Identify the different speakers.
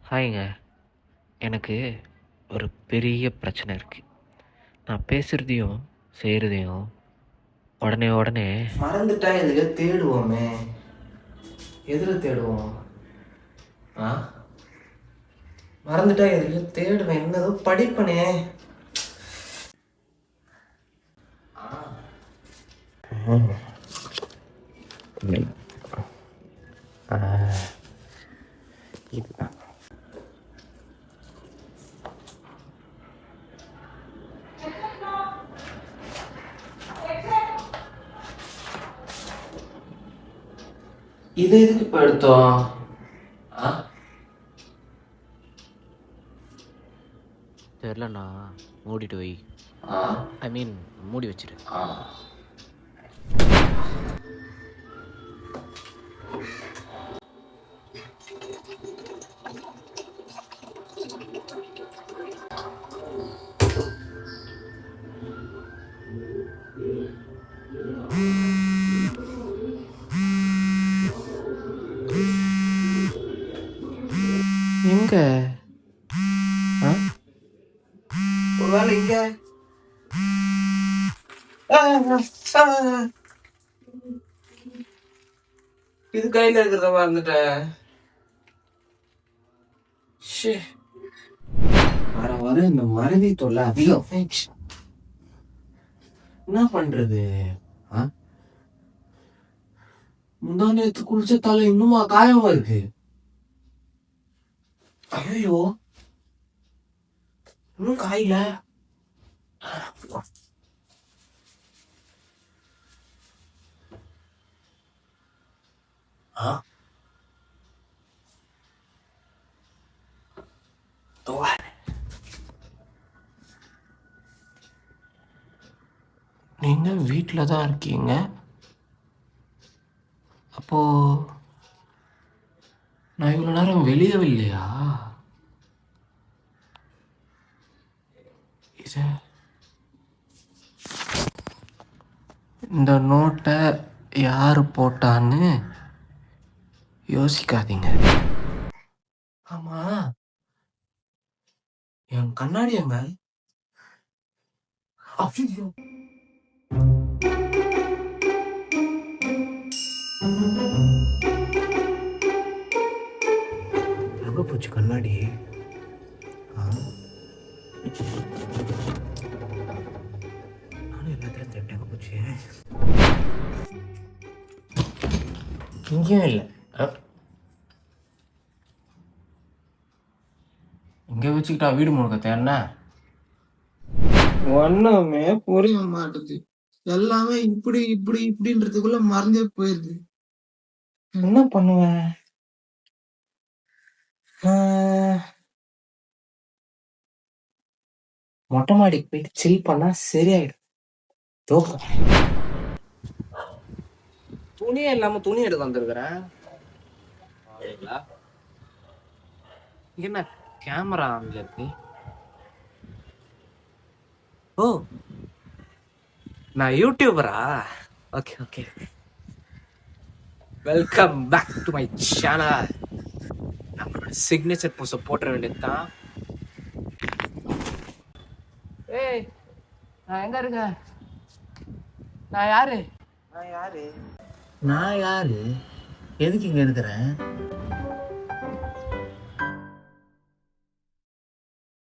Speaker 1: ஹாய்ங்க. எனக்கு ஒரு பெரிய பிரச்சனை இருக்குது. நான் பேசுகிறதையும் செய்கிறதையும் உடனே உடனே
Speaker 2: மறந்துட்டா எதுல தேடுவோமே? எதில் தேடுவோம்? ஆ, மறந்துட்டா எதுல தேடுவேன்? என்னதோ படிப்பனே.
Speaker 1: இதுதான்.
Speaker 2: இது எதுக்கு இப்போ எடுத்தோம்? ஆ,
Speaker 1: தெரிலண்ணா, மூடிட்டு வை.
Speaker 2: ஆ,
Speaker 1: ஐ மீன் மூடி வச்சிரு.
Speaker 2: ஆ.
Speaker 1: எங்க? ஆ,
Speaker 2: ஒரு வேலை இங்க. ஆ, ஆ. இது கையில இருக்கிறத மறந்துட்டேன். ஷே, வர வர இந்த மறதி தொல்லை அதிகம். என்ன பண்றது? ஆ, முந்தா நேத்து குளிச்ச தலை இன்னுமா காயமா இருக்கு. ஐயோ, இன்னும் காயில. ஆ, நீங்க வீட்டில தான் இருக்கீங்க. அப்போ நான் இவ்வளோ நேரம் வெளியே இல்லையா? இது இந்த நோட்டை யார் போட்டான்னு யோசிக்காதீங்க. ஆமா, என் கண்ணாடி எங்க? ஐயோ, எங்க போச்சு கண்ணாடி? ஆ, நானும் எல்லாத்தையும் தேட்டேன். எங்க போச்சு? இங்கேயும் இல்லை. இங்கே வச்சுக்கிட்டா வீடு முழுக்க தேடின ஒண்ணுமே புரிய மாட்டுது. எல்லாமே இப்படி இப்படி இப்படின்றதுக்குள்ள மறந்தே போயிருது. என்ன பண்ணுவேன்? மொட்டை மாடிக்கு போயிட்டு சில் பண்ணா சரியாயிடும். துணியே இல்லாம துணி எடுக்க வந்திருக்கிறேன். என்ன கேமரா அங்க இருக்கு? ஓ, நான் யூடியூபரா? Okay okay, welcome back to my channel. நம்மளோட சிக்னேச்சர் போஸை போட்டுற வேண்டியதுதான். ஏய், நான் எங்க இருக்கேன்? நான் யாரு? நான் யாரு? எதுக்கு இங்க இருக்கிறேன்?